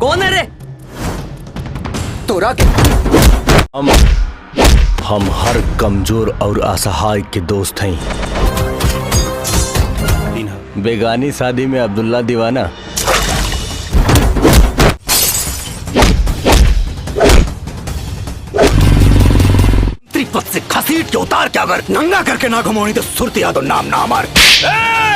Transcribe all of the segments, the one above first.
कौन है रे? तोरा के हम हर कमजोर और असहाय के दोस्त हैं। बेगानी शादी में अब्दुल्ला दीवाना। त्रिपत से घसीट के उतार के अगर नंगा करके ना घुमानी तो सुरती यादव नाम ना हमार।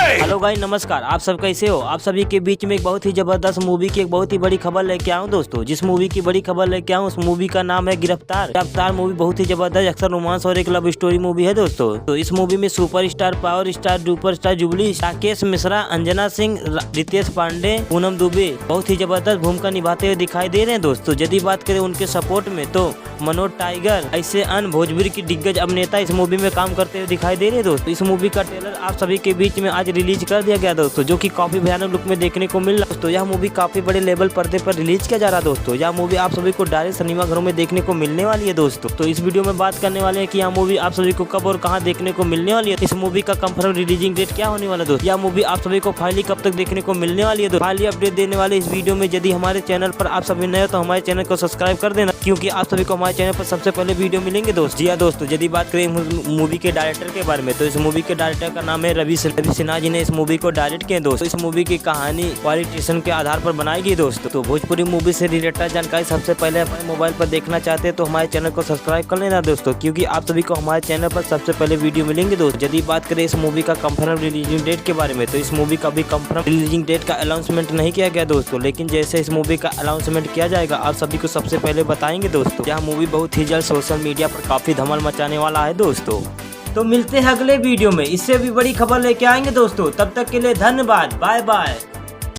हेलो गाइस, नमस्कार। आप सब कैसे हो? आप सभी के बीच में एक बहुत ही जबरदस्त मूवी की एक बहुत ही बड़ी खबर लेके आऊँ दोस्तों। जिस मूवी की बड़ी खबर लेके आऊँ उस मूवी का नाम है गिरफ्तार। गिरफ्तार मूवी बहुत ही जबरदस्त एक्शन रोमांस और एक लव स्टोरी मूवी है दोस्तों। तो इस मूवी में super star, power star, duper star Jubilee, Rakesh Mishra, Anjana Singh, Ritesh Pandey, Poonam Dubey बहुत ही जबरदस्त भूमिका निभाते हुए दिखाई दे रहे हैं दोस्तों। यदि बात करें उनके सपोर्ट में तो मनोज टाइगर ऐसे अन्य भोजपुरी की दिग्गज अभिनेता इस मूवी में काम करते हुए दिखाई दे रहे हैं दोस्तों। इस मूवी का ट्रेलर आप सभी के बीच में आज रिलीज कर दिया गया दोस्तों, जो कि काफी भयानक लुक में देखने को मिल रहा है दोस्तों। यह मूवी काफी बड़े लेवल पर्दे पर रिलीज किया जा रहा है दोस्तों। यह मूवी आप सभी को डायरेक्ट सिनेमा घरों में देखने को मिलने वाली है दोस्तों। तो इस वीडियो में बात करने वाले हैं कि यह मूवी आप सभी को कब और कहां देखने को मिलने वाली है। इस मूवी का कंफर्म रिलीजिंग डेट क्या होने वाला है दोस्तों। यह मूवी आप सभी को फाइनली कब तक देखने को मिलने वाली है। फाइनली अपडेट देने वाले इस वीडियो में यदि हमारे चैनल पर आप सभी नए हो तो हमारे चैनल को सब्सक्राइब कर देना, क्योंकि आप सभी को हमारे चैनल पर सबसे पहले वीडियो मिलेंगे दोस्तों। जी हाँ दोस्तों, यदि बात करें मूवी के डायरेक्टर के बारे में तो इस मूवी के डायरेक्टर का नाम है रवि सिन्हा जी ने इस मूवी को डायरेक्ट किया दोस्तों। इस मूवी की कहानी पॉलिटिशियन के आधार पर बनाई गई दोस्तों। तो भोजपुरी मूवी से रिलेटेड जानकारी सबसे पहले अपने मोबाइल पर देखना चाहते हैं तो हमारे चैनल को सब्सक्राइब कर लेना दोस्तों, क्योंकि आप सभी को हमारे चैनल पर सबसे पहले वीडियो मिलेंगे दोस्तों। यदि बात करें इस मूवी का कंफर्म रिलीजिंग डेट के बारे में तो इस मूवी का भी कंफर्म रिलीजिंग डेट का अनाउंसमेंट नहीं किया गया दोस्तों, लेकिन जैसे इस मूवी का अनाउंसमेंट किया जाएगा आप सभी को सबसे पहले बताएंगे दोस्तों। यह मूवी बहुत ही जल्द सोशल मीडिया पर काफी धमाल मचाने वाला है दोस्तों। तो मिलते हैं अगले वीडियो में, इससे भी बड़ी खबर लेके आएंगे दोस्तों। तब तक के लिए धन्यवाद, बाय बाय।